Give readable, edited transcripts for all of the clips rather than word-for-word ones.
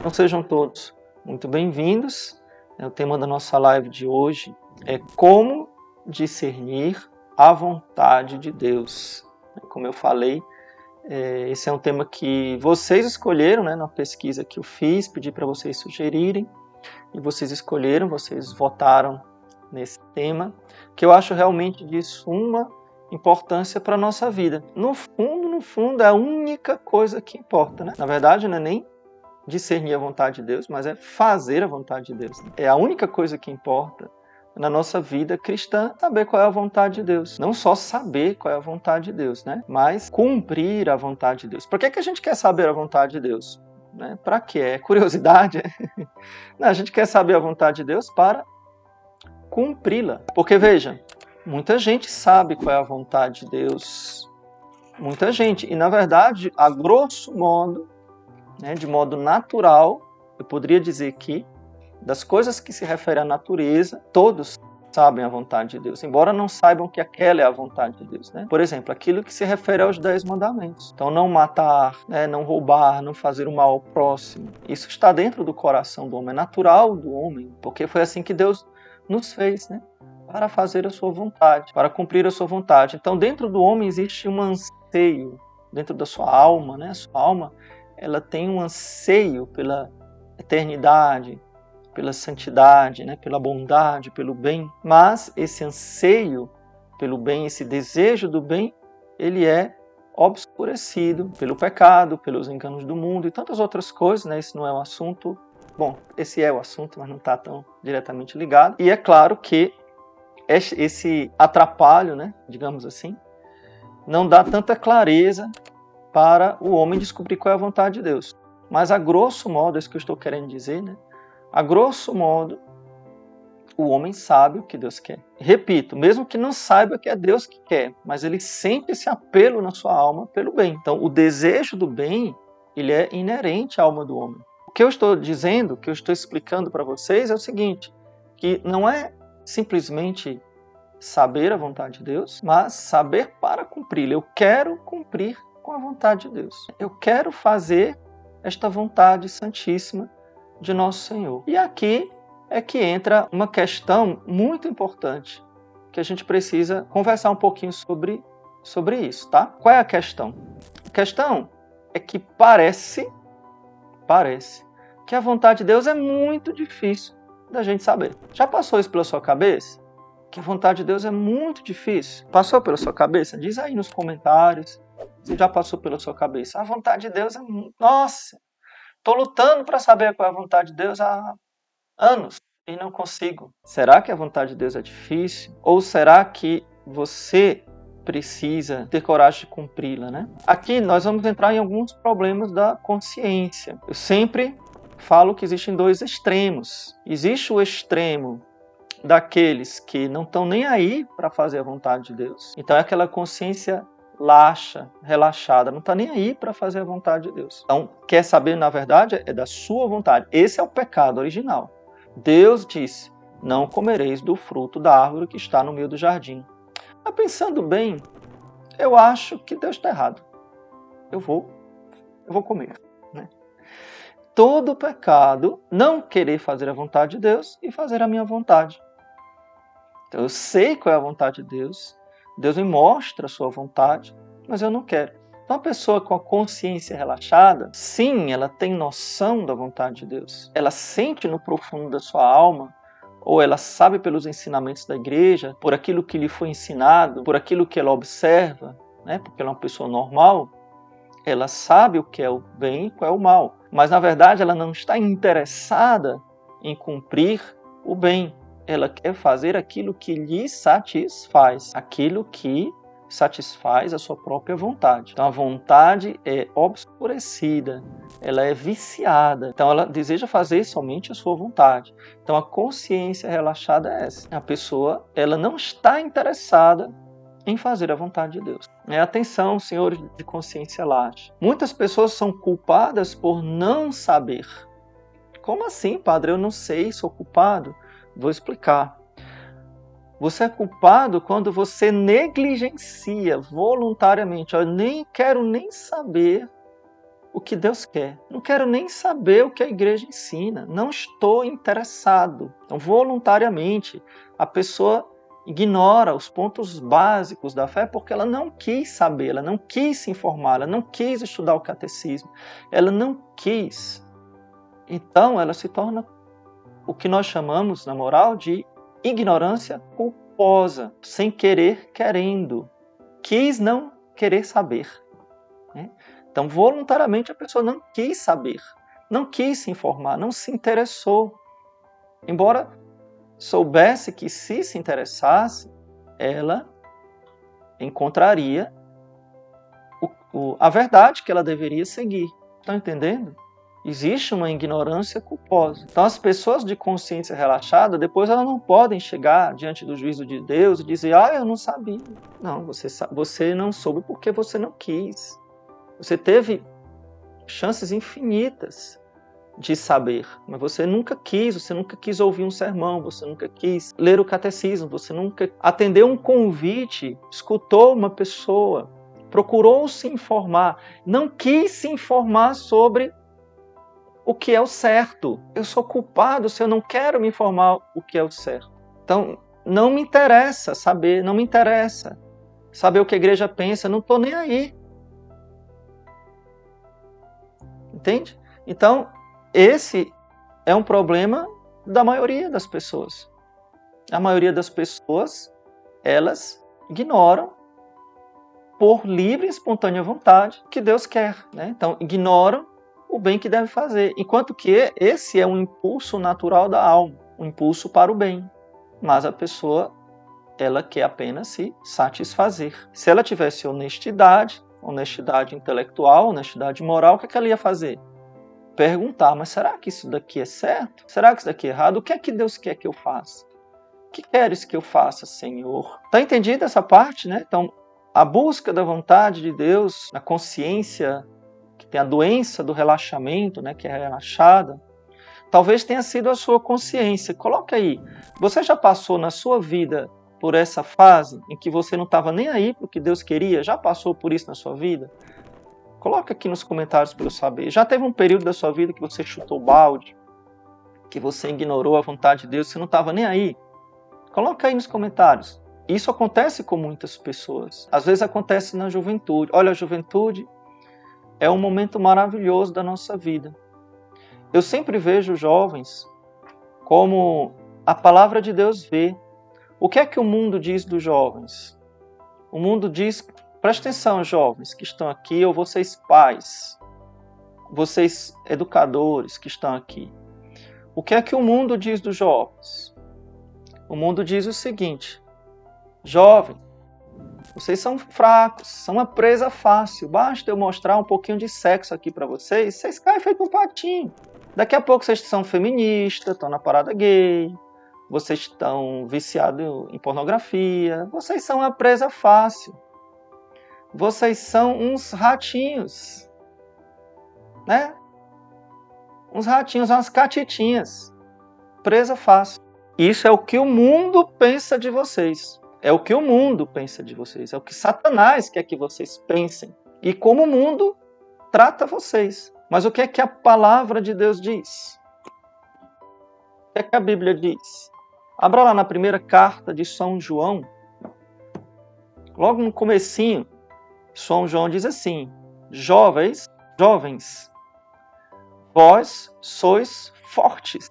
Então sejam todos muito bem-vindos. O tema da nossa live de hoje é como discernir a vontade de Deus. Como eu falei, esse é um tema que vocês escolheram, na pesquisa que eu fiz, pedi para vocês sugerirem, e vocês escolheram, vocês votaram nesse tema, que eu acho realmente de suma importância para a nossa vida. No fundo, é a única coisa que importa, né? Na verdade, não é nem discernir a vontade de Deus, mas é fazer a vontade de Deus. É a única coisa que importa na nossa vida cristã, saber qual é a vontade de Deus. Não só saber qual é a vontade de Deus, mas cumprir a vontade de Deus. Por que a gente quer saber a vontade de Deus? Para quê? É curiosidade? Não, a gente quer saber a vontade de Deus para cumpri-la. Porque, veja, muita gente sabe qual é a vontade de Deus. Muita gente. E, na verdade, a grosso modo, de modo natural, eu poderia dizer que, das coisas que se referem à natureza, todos sabem a vontade de Deus, embora não saibam que aquela é a vontade de Deus. Por exemplo, aquilo que se refere aos 10 mandamentos. Então, não matar, não roubar, não fazer o mal ao próximo. Isso está dentro do coração do homem, é natural do homem, porque foi assim que Deus nos fez, para fazer a sua vontade, para cumprir a sua vontade. Então, dentro do homem existe um anseio, dentro da sua alma, a sua alma, ela tem um anseio pela eternidade, pela santidade, pela bondade, pelo bem. Mas esse anseio pelo bem, esse desejo do bem, ele é obscurecido pelo pecado, pelos enganos do mundo e tantas outras coisas. Esse não é um assunto... Bom, esse é o assunto, mas não está tão diretamente ligado. E é claro que esse atrapalho, digamos assim, não dá tanta clareza para o homem descobrir qual é a vontade de Deus. Mas a grosso modo, é isso que eu estou querendo dizer, a grosso modo, o homem sabe o que Deus quer. Repito, mesmo que não saiba que é Deus que quer, mas ele sente esse apelo na sua alma pelo bem. Então, o desejo do bem, ele é inerente à alma do homem. O que eu estou dizendo, o que eu estou explicando para vocês é o seguinte, que não é simplesmente saber a vontade de Deus, mas saber para cumpri-la. Eu quero cumprir com a vontade de Deus. Eu quero fazer esta vontade santíssima de nosso Senhor. E aqui é que entra uma questão muito importante, que a gente precisa conversar um pouquinho sobre isso, tá? Qual é a questão? A questão é que parece que a vontade de Deus é muito difícil da gente saber. Já passou isso pela sua cabeça? Que a vontade de Deus é muito difícil? Passou pela sua cabeça? Diz aí nos comentários. Se já passou pela sua cabeça. A vontade de Deus é... Nossa! Estou lutando para saber qual é a vontade de Deus há anos e não consigo. Será que a vontade de Deus é difícil? Ou será que você precisa ter coragem de cumpri-la, Aqui nós vamos entrar em alguns problemas da consciência. Eu sempre falo que existem dois extremos. Existe o extremo daqueles que não estão nem aí para fazer a vontade de Deus. Então é aquela consciência laxa, relaxada, não está nem aí para fazer a vontade de Deus. Então, quer saber, na verdade, é da sua vontade. Esse é o pecado original. Deus disse, não comereis do fruto da árvore que está no meio do jardim. Mas pensando bem, eu acho que Deus está errado. Eu vou comer. Todo pecado, não querer fazer a vontade de Deus e fazer a minha vontade. Então, eu sei qual é a vontade de Deus, Deus me mostra a sua vontade, mas eu não quero. Então, a pessoa com a consciência relaxada, sim, ela tem noção da vontade de Deus. Ela sente no profundo da sua alma, ou ela sabe pelos ensinamentos da igreja, por aquilo que lhe foi ensinado, por aquilo que ela observa, porque ela é uma pessoa normal, ela sabe o que é o bem e qual é o mal. Mas, na verdade, ela não está interessada em cumprir o bem. Ela quer fazer aquilo que lhe satisfaz, aquilo que satisfaz a sua própria vontade. Então a vontade é obscurecida, ela é viciada. Então ela deseja fazer somente a sua vontade. Então a consciência relaxada é essa. A pessoa, ela não está interessada em fazer a vontade de Deus. Atenção, senhores de consciência laxa. Muitas pessoas são culpadas por não saber. Como assim, padre? Eu não sei, sou culpado? Vou explicar. Você é culpado quando você negligencia voluntariamente. Eu nem quero nem saber o que Deus quer. Não quero nem saber o que a igreja ensina. Não estou interessado. Então, voluntariamente, a pessoa ignora os pontos básicos da fé porque ela não quis saber, ela não quis se informar, ela não quis estudar o catecismo, ela não quis. Então, ela se torna o que nós chamamos, na moral, de ignorância culposa, sem querer, querendo. Quis não querer saber. Né? Então, voluntariamente, a pessoa não quis saber, não quis se informar, não se interessou. Embora soubesse que se interessasse, ela encontraria a verdade que ela deveria seguir. Estão entendendo? Existe uma ignorância culposa. Então, as pessoas de consciência relaxada, depois elas não podem chegar diante do juízo de Deus e dizer, eu não sabia. Não, você não soube porque você não quis. Você teve chances infinitas de saber, mas você nunca quis ouvir um sermão, você nunca quis ler o catecismo, você nunca atendeu um convite, escutou uma pessoa, procurou se informar, não quis se informar sobre o que é o certo. Eu sou culpado se eu não quero me informar o que é o certo. Então, não me interessa saber, não me interessa saber o que a igreja pensa, não estou nem aí. Entende? Então, esse é um problema da maioria das pessoas. A maioria das pessoas, elas ignoram por livre e espontânea vontade o que Deus quer. Né? Então, ignoram o bem que deve fazer. Enquanto que esse é um impulso natural da alma, um impulso para o bem. Mas a pessoa, ela quer apenas se satisfazer. Se ela tivesse honestidade intelectual, honestidade moral, o que ela ia fazer? Perguntar, mas será que isso daqui é certo? Será que isso daqui é errado? O que é que Deus quer que eu faça? O que queres que eu faça, Senhor? Está entendida essa parte, né? Então, a busca da vontade de Deus, na consciência, que tem a doença do relaxamento, né, que é relaxada, talvez tenha sido a sua consciência. Coloca aí, você já passou na sua vida por essa fase em que você não estava nem aí para o que Deus queria? Já passou por isso na sua vida? Coloca aqui nos comentários para eu saber. Já teve um período da sua vida que você chutou o balde, que você ignorou a vontade de Deus, você não estava nem aí? Coloca aí nos comentários. Isso acontece com muitas pessoas. Às vezes acontece na juventude. Olha, a juventude é um momento maravilhoso da nossa vida. Eu sempre vejo jovens como a palavra de Deus vê. O que é que o mundo diz dos jovens? O mundo diz... Preste atenção, jovens que estão aqui, ou vocês pais, vocês educadores que estão aqui. O que é que o mundo diz dos jovens? O mundo diz o seguinte: jovem, vocês são fracos, são uma presa fácil. Basta eu mostrar um pouquinho de sexo aqui para vocês caem feito um patinho. Daqui a pouco vocês são feministas, estão na parada gay, vocês estão viciados em pornografia, vocês são uma presa fácil. Vocês são uns ratinhos, né? Uns ratinhos, umas catitinhas, presa fácil. Isso é o que o mundo pensa de vocês. É o que o mundo pensa de vocês. É o que Satanás quer que vocês pensem. E como o mundo trata vocês. Mas o que é que a palavra de Deus diz? O que é que a Bíblia diz? Abra lá na primeira carta de São João. Logo no comecinho, São João diz assim: jovens, vós sois fortes.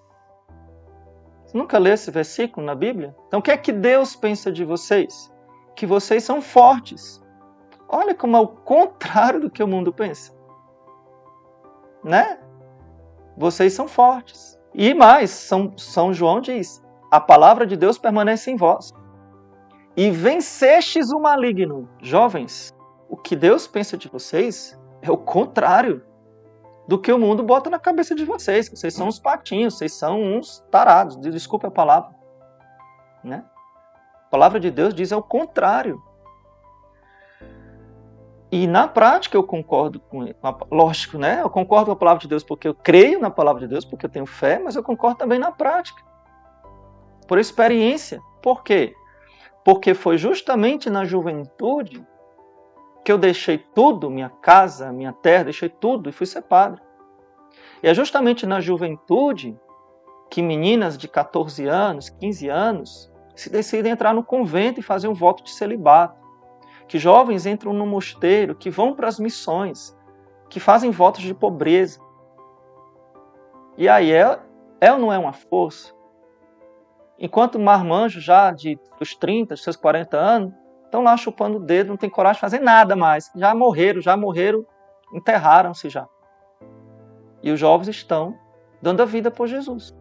Você nunca leu esse versículo na Bíblia? Então o que é que Deus pensa de vocês? Que vocês são fortes. Olha como é o contrário do que o mundo pensa. Né? Vocês são fortes. E mais, São João diz: a palavra de Deus permanece em vós. E vencestes o maligno. Jovens, o que Deus pensa de vocês é o contrário do que o mundo bota na cabeça de vocês. Vocês são uns patinhos, vocês são uns tarados. Desculpe a palavra. Né? A palavra de Deus diz ao contrário. E na prática eu concordo com ele. Lógico, né? Eu concordo com a palavra de Deus porque eu creio na palavra de Deus, porque eu tenho fé, mas eu concordo também na prática. Por experiência. Por quê? Porque foi justamente na juventude porque eu deixei tudo, minha casa, minha terra, deixei tudo e fui ser padre. E é justamente na juventude que meninas de 14 anos, 15 anos, se decidem entrar no convento e fazer um voto de celibato. Que jovens entram no mosteiro, que vão para as missões, que fazem votos de pobreza. E aí é ou não é uma força? Enquanto marmanjos já dos 30, dos seus 40 anos, estão lá chupando o dedo, não tem coragem de fazer nada mais. Já morreram, enterraram-se já. E os jovens estão dando a vida por Jesus.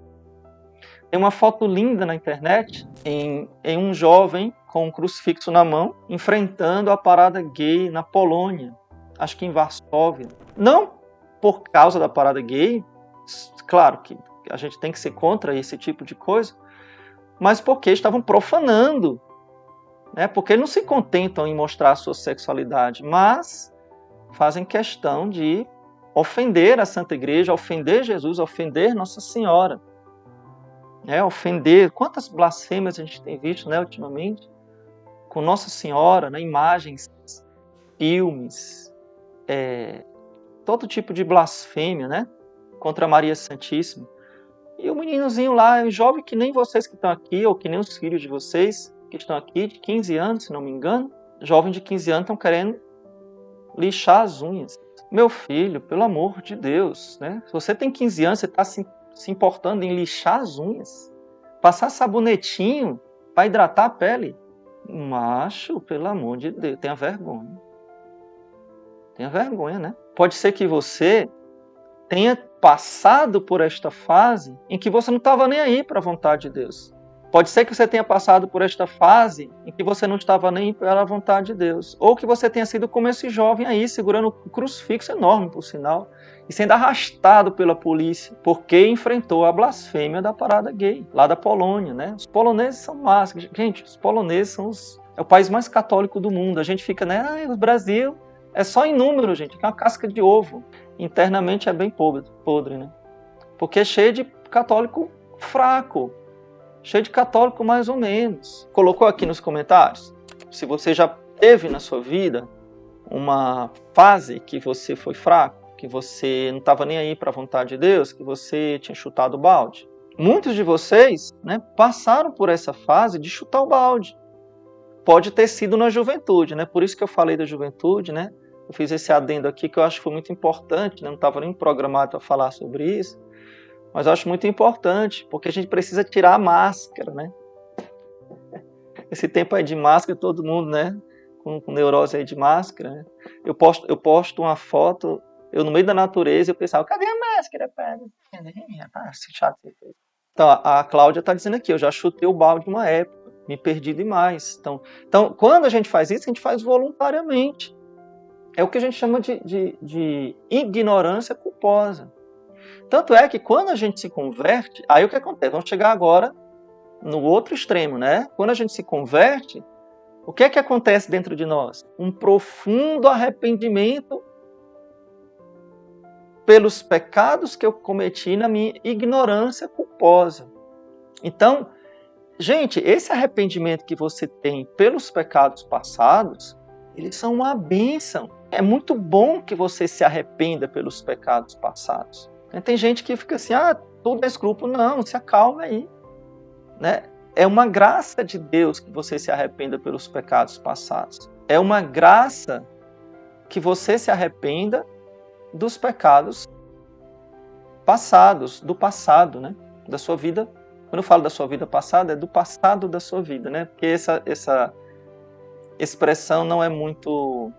Tem uma foto linda na internet em um jovem com um crucifixo na mão, enfrentando a parada gay na Polônia, acho que em Varsóvia. Não por causa da parada gay, claro que a gente tem que ser contra esse tipo de coisa, mas porque estavam profanando, né? Porque não se contentam em mostrar a sua sexualidade, mas fazem questão de ofender a Santa Igreja, ofender Jesus, ofender Nossa Senhora. Ofender. Quantas blasfêmias a gente tem visto, né, ultimamente? Com Nossa Senhora, né, imagens, filmes, todo tipo de blasfêmia, né, contra Maria Santíssima. E o meninozinho lá, um jovem que nem vocês que estão aqui, ou que nem os filhos de vocês que estão aqui, de 15 anos, se não me engano, jovens de 15 anos estão querendo lixar as unhas. Meu filho, pelo amor de Deus, né? Se você tem 15 anos, você está se importando em lixar as unhas? Passar sabonetinho para hidratar a pele? Macho, pelo amor de Deus, tenha vergonha. Tenha vergonha, né? Pode ser que você tenha passado por esta fase em que você não estava nem aí para a vontade de Deus. Pode ser que você tenha passado por esta fase em que você não estava nem pela vontade de Deus. Ou que você tenha sido como esse jovem aí, segurando um crucifixo enorme, por sinal, e sendo arrastado pela polícia, porque enfrentou a blasfêmia da parada gay, lá da Polônia, né? Os poloneses são máscaras. Gente, os poloneses são é o país mais católico do mundo. A gente fica, né? O Brasil é só em número, gente, é uma casca de ovo. Internamente é bem podre, né? Porque é cheio de católico fraco, cheio de católico mais ou menos. Colocou aqui nos comentários, se você já teve na sua vida uma fase que você foi fraco, que você não estava nem aí para a vontade de Deus, que você tinha chutado o balde. Muitos de vocês, né, passaram por essa fase de chutar o balde. Pode ter sido na juventude, né? Por isso que eu falei da juventude, né? Eu fiz esse adendo aqui que eu acho que foi muito importante, né? Não estava nem programado para falar sobre isso, mas eu acho muito importante, porque a gente precisa tirar a máscara, né? Esse tempo aí de máscara, todo mundo, né? Com neurose aí de máscara, né? Eu posto uma foto, eu no meio da natureza, eu pensava, cadê a máscara? Então, a Cláudia está dizendo aqui, eu já chutei o balde uma época, me perdi demais. Então, quando a gente faz isso, a gente faz voluntariamente. É o que a gente chama de ignorância culposa. Tanto é que quando a gente se converte, aí o que acontece? Vamos chegar agora no outro extremo, né? Quando a gente se converte, o que é que acontece dentro de nós? Um profundo arrependimento pelos pecados que eu cometi na minha ignorância culposa. Então, gente, esse arrependimento que você tem pelos pecados passados, eles são uma bênção. É muito bom que você se arrependa pelos pecados passados. Tem gente que fica assim, tudo é escrúpulo. Não, se acalma aí. Né? É uma graça de Deus que você se arrependa pelos pecados passados. É uma graça que você se arrependa dos pecados passados, do passado, né? Da sua vida. Quando eu falo da sua vida passada, é do passado da sua vida, né? Porque essa expressão não é muito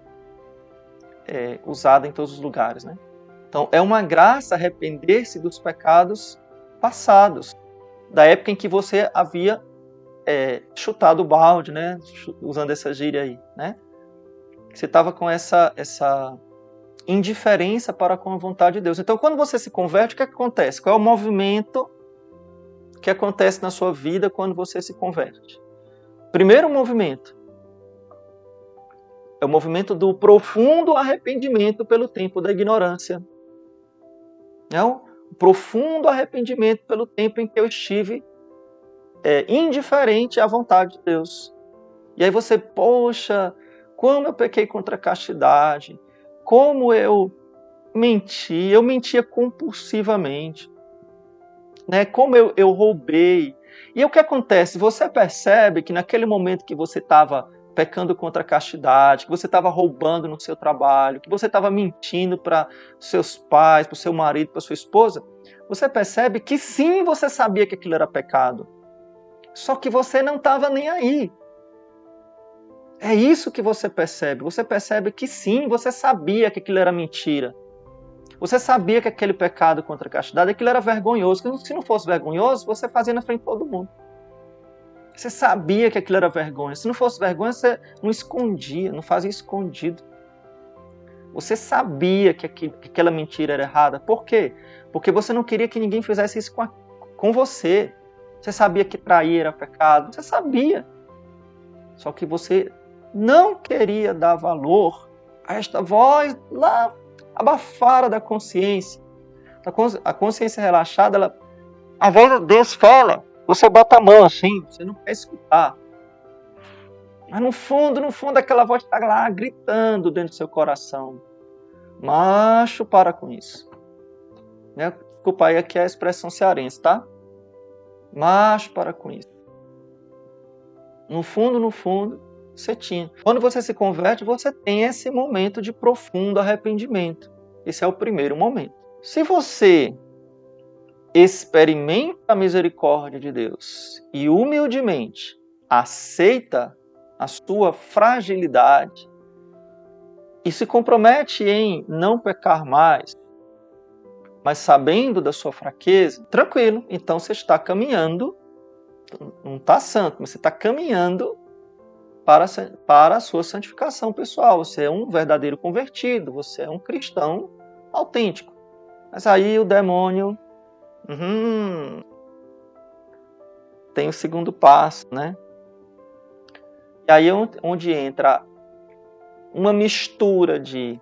usada em todos os lugares, né? Então, é uma graça arrepender-se dos pecados passados, da época em que você havia chutado o balde, né? Usando essa gíria aí, né? Você estava com essa indiferença para com a vontade de Deus. Então, quando você se converte, o que acontece? Qual é o movimento que acontece na sua vida quando você se converte? Primeiro movimento é o movimento do profundo arrependimento pelo tempo da ignorância. É o profundo arrependimento pelo tempo em que eu estive indiferente à vontade de Deus. E aí você, poxa, como eu pequei contra a castidade, como eu mentia compulsivamente, né? Como eu roubei. E o que acontece? Você percebe que naquele momento que você estava pecando contra a castidade, que você estava roubando no seu trabalho, que você estava mentindo para seus pais, para o seu marido, para sua esposa, você percebe que sim, você sabia que aquilo era pecado. Só que você não estava nem aí. É isso que você percebe. Você percebe que sim, você sabia que aquilo era mentira. Você sabia que aquele pecado contra a castidade, aquilo era vergonhoso. Que se não fosse vergonhoso, você fazia na frente de todo mundo. Você sabia que aquilo era vergonha. Se não fosse vergonha, você não escondia, não fazia escondido. Você sabia que aquela mentira era errada. Por quê? Porque você não queria que ninguém fizesse isso com você. Você sabia que trair era pecado. Você sabia. Só que você não queria dar valor a esta voz lá abafada da consciência. A consciência relaxada, a voz de Deus fala. Você bota a mão assim, você não quer escutar. Mas no fundo, aquela voz está lá gritando dentro do seu coração. Macho, para com isso. Né? Desculpa aí, aqui é a expressão cearense, tá? Macho, para com isso. No fundo, você tinha. Quando você se converte, você tem esse momento de profundo arrependimento. Esse é o primeiro momento. Se você experimenta a misericórdia de Deus e humildemente aceita a sua fragilidade e se compromete em não pecar mais, mas sabendo da sua fraqueza, tranquilo, então você está caminhando, não está santo, mas você está caminhando para a sua santificação pessoal. Você é um verdadeiro convertido, você é um cristão autêntico. Mas aí o demônio tem o segundo passo, né? E aí é onde entra uma mistura de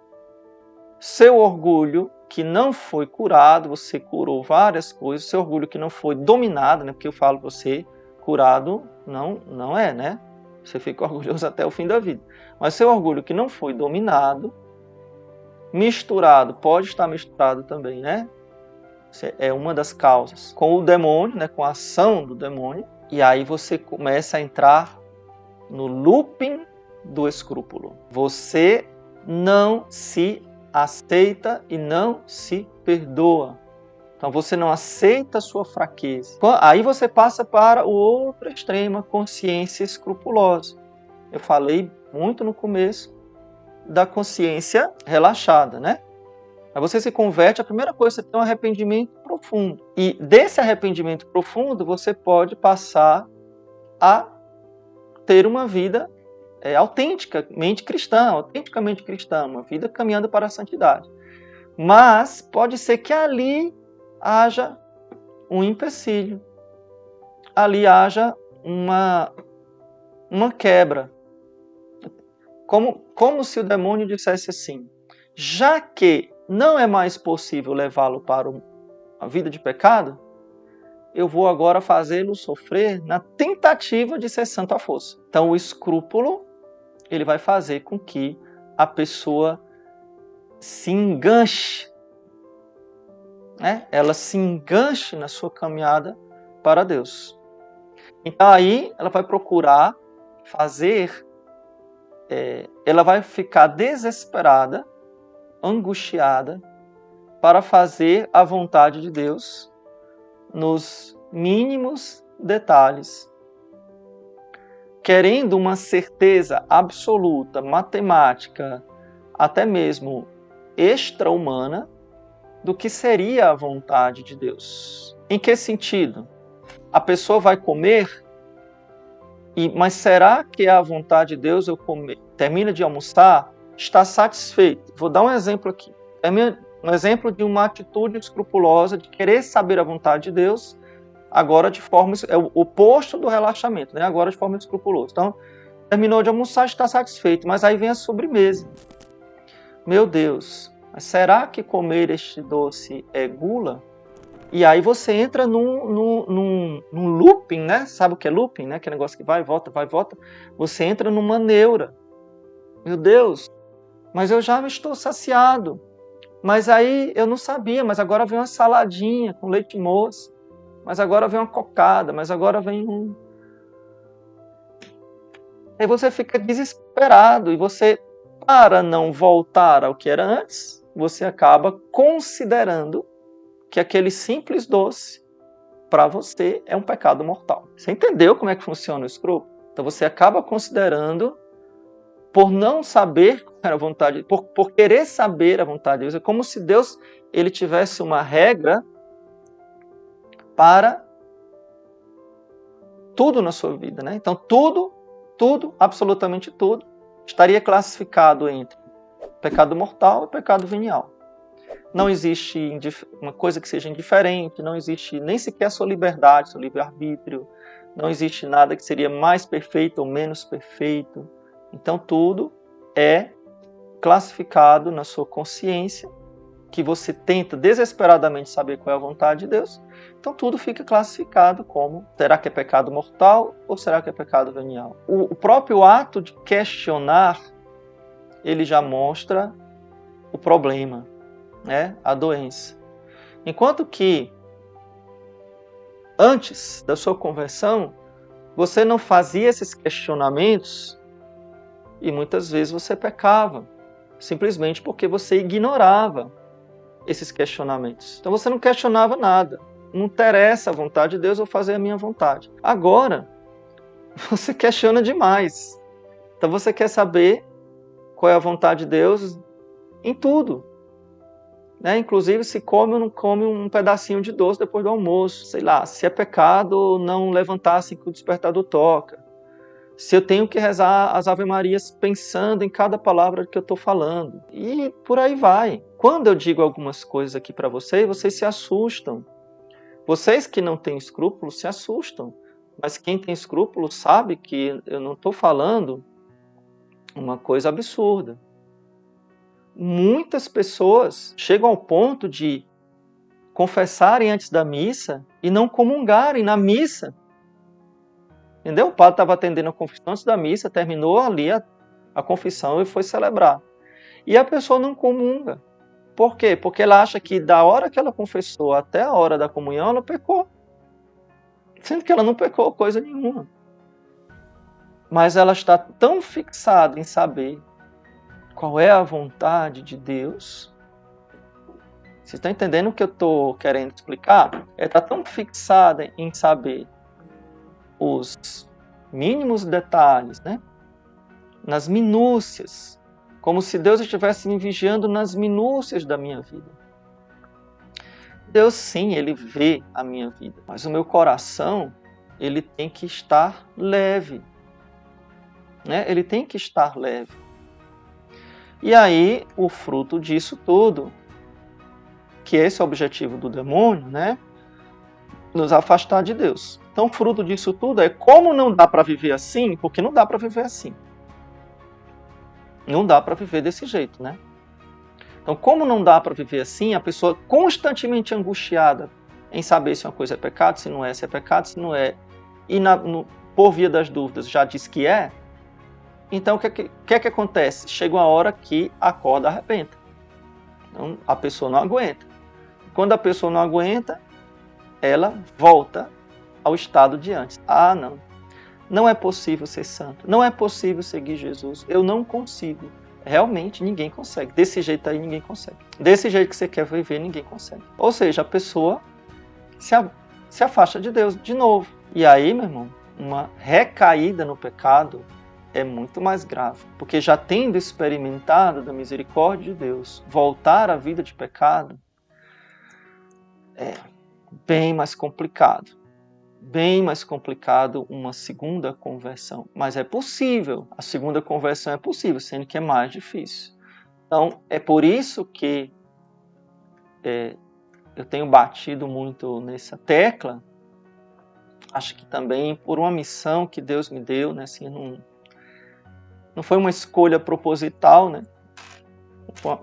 seu orgulho que não foi curado, você curou várias coisas, seu orgulho que não foi dominado, né? Porque eu falo você, curado não é, né? Você fica orgulhoso até o fim da vida. Mas seu orgulho que não foi dominado, misturado, pode estar misturado também, né? É uma das causas. Com o demônio, né? Com a ação do demônio. E aí você começa a entrar no looping do escrúpulo. Você não se aceita e não se perdoa. Então você não aceita a sua fraqueza. Aí você passa para o outro extremo, a consciência escrupulosa. Eu falei muito no começo da consciência relaxada, né? Aí você se converte, a primeira coisa, você tem um arrependimento profundo. E desse arrependimento profundo, você pode passar a ter uma vida autenticamente cristã, uma vida caminhando para a santidade. Mas pode ser que ali haja um empecilho, ali haja uma quebra. Como se o demônio dissesse assim, já que não é mais possível levá-lo para a vida de pecado, eu vou agora fazê-lo sofrer na tentativa de ser santo à força. Então o escrúpulo, ele vai fazer com que a pessoa se enganche, né? Ela se enganche na sua caminhada para Deus. Então aí ela vai procurar fazer, ela vai ficar desesperada, angustiada, para fazer a vontade de Deus nos mínimos detalhes, querendo uma certeza absoluta, matemática, até mesmo extra-humana, do que seria a vontade de Deus. Em que sentido? A pessoa vai comer, mas será que é a vontade de Deus eu comer? Termina de almoçar, está satisfeito. Vou dar um exemplo aqui. Um exemplo de uma atitude escrupulosa de querer saber a vontade de Deus, agora de forma... é o oposto do relaxamento, né? Agora de forma escrupulosa. Então, terminou de almoçar, está satisfeito, mas aí vem a sobremesa. Meu Deus, mas será que comer este doce é gula? E aí você entra num looping, né? Sabe o que é looping, né? Que é negócio que vai e volta, vai e volta. Você entra numa neura. Meu Deus, mas eu já estou saciado. Mas aí eu não sabia, mas agora vem uma saladinha com leite moça. Mas agora vem uma cocada, mas agora vem um... Aí você fica desesperado e você, para não voltar ao que era antes, você acaba considerando que aquele simples doce, para você, é um pecado mortal. Você entendeu como é que funciona o escrúpulo? Então você acaba considerando, por não saber qual era a vontade, por querer saber a vontade de Deus, é como se Deus ele tivesse uma regra para tudo na sua vida, né? Então tudo, absolutamente tudo, estaria classificado entre pecado mortal e pecado venial. Não existe uma coisa que seja indiferente, não existe nem sequer a sua liberdade, seu livre-arbítrio, não existe nada que seria mais perfeito ou menos perfeito. Então tudo é classificado na sua consciência, que você tenta desesperadamente saber qual é a vontade de Deus. Então tudo fica classificado como, será que é pecado mortal ou será que é pecado venial? O próprio ato de questionar, ele já mostra o problema, né? A doença. Enquanto que antes da sua conversão, você não fazia esses questionamentos e muitas vezes você pecava, simplesmente porque você ignorava esses questionamentos. Então você não questionava nada. Não interessa a vontade de Deus, eu vou fazer a minha vontade. Agora, você questiona demais. Então você quer saber qual é a vontade de Deus em tudo. Né? Inclusive se come ou não come um pedacinho de doce depois do almoço. Sei lá, se é pecado não levantar assim que o despertador toca. Se eu tenho que rezar as Ave-Marias pensando em cada palavra que eu estou falando. E por aí vai. Quando eu digo algumas coisas aqui para vocês, vocês se assustam. Vocês que não têm escrúpulos se assustam. Mas quem tem escrúpulos sabe que eu não estou falando uma coisa absurda. Muitas pessoas chegam ao ponto de confessarem antes da missa e não comungarem na missa. Entendeu? O padre estava atendendo a confissão antes da missa, terminou ali a confissão e foi celebrar. E a pessoa não comunga. Por quê? Porque ela acha que da hora que ela confessou até a hora da comunhão, ela pecou. Sendo que ela não pecou coisa nenhuma. Mas ela está tão fixada em saber qual é a vontade de Deus. Você está entendendo o que eu estou querendo explicar? Ela está tão fixada em saber os mínimos detalhes, né? Nas minúcias, como se Deus estivesse me vigiando nas minúcias da minha vida. Deus sim, Ele vê a minha vida, mas o meu coração, ele tem que estar leve, né? Ele tem que estar leve. E aí, o fruto disso tudo, que esse é o objetivo do demônio, né? Nos afastar de Deus. Então, o fruto disso tudo é como não dá para viver assim, porque não dá para viver assim. Não dá para viver desse jeito, né? Então, como não dá para viver assim, a pessoa constantemente angustiada em saber se uma coisa é pecado, se não é, se é pecado, se não é, e por via das dúvidas já diz que é, então o que é que acontece? Chega uma hora que a corda arrebenta. Então, a pessoa não aguenta. Quando a pessoa não aguenta, ela volta ao estado de antes. Ah, não. Não é possível ser santo. Não é possível seguir Jesus. Eu não consigo. Realmente, ninguém consegue. Desse jeito aí, ninguém consegue. Desse jeito que você quer viver, ninguém consegue. Ou seja, a pessoa se afasta de Deus de novo. E aí, meu irmão, uma recaída no pecado é muito mais grave. Porque já tendo experimentado da misericórdia de Deus, voltar à vida de pecado é bem mais complicado. Bem mais complicado uma segunda conversão. Mas é possível. A segunda conversão é possível, sendo que é mais difícil. Então, é por isso que eu tenho batido muito nessa tecla. Acho que também por uma missão que Deus me deu, né? Assim, não foi uma escolha proposital, né?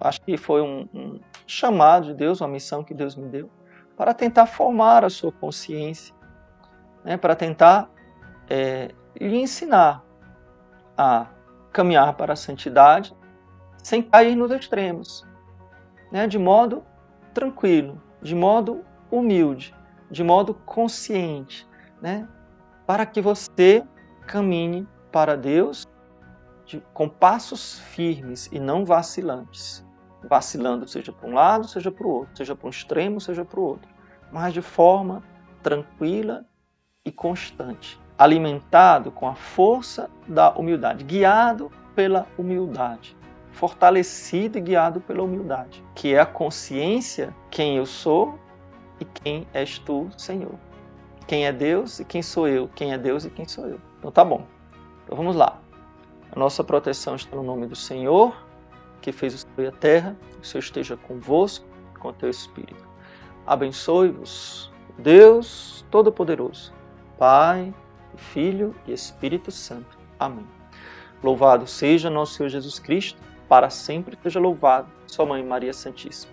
Acho que foi um chamado de Deus, uma missão que Deus me deu, para tentar formar a sua consciência, né? Para tentar lhe ensinar a caminhar para a santidade sem cair nos extremos, né? De modo tranquilo, de modo humilde, de modo consciente, né? Para que você caminhe para Deus com passos firmes e não vacilantes. Vacilando seja para um lado, seja para o outro, seja para um extremo, seja para o outro, mas de forma tranquila e constante, alimentado com a força da humildade, guiado pela humildade, fortalecido e guiado pela humildade, que é a consciência quem eu sou e quem és tu, Senhor. Quem é Deus e quem sou eu, quem é Deus e quem sou eu. Então tá bom, então vamos lá. A nossa proteção está no nome do Senhor, que fez o céu e a terra. O Senhor esteja convosco, com o teu Espírito. Abençoe-vos, Deus Todo-Poderoso, Pai, Filho e Espírito Santo. Amém. Louvado seja nosso Senhor Jesus Cristo, para sempre seja louvado, sua Mãe Maria Santíssima.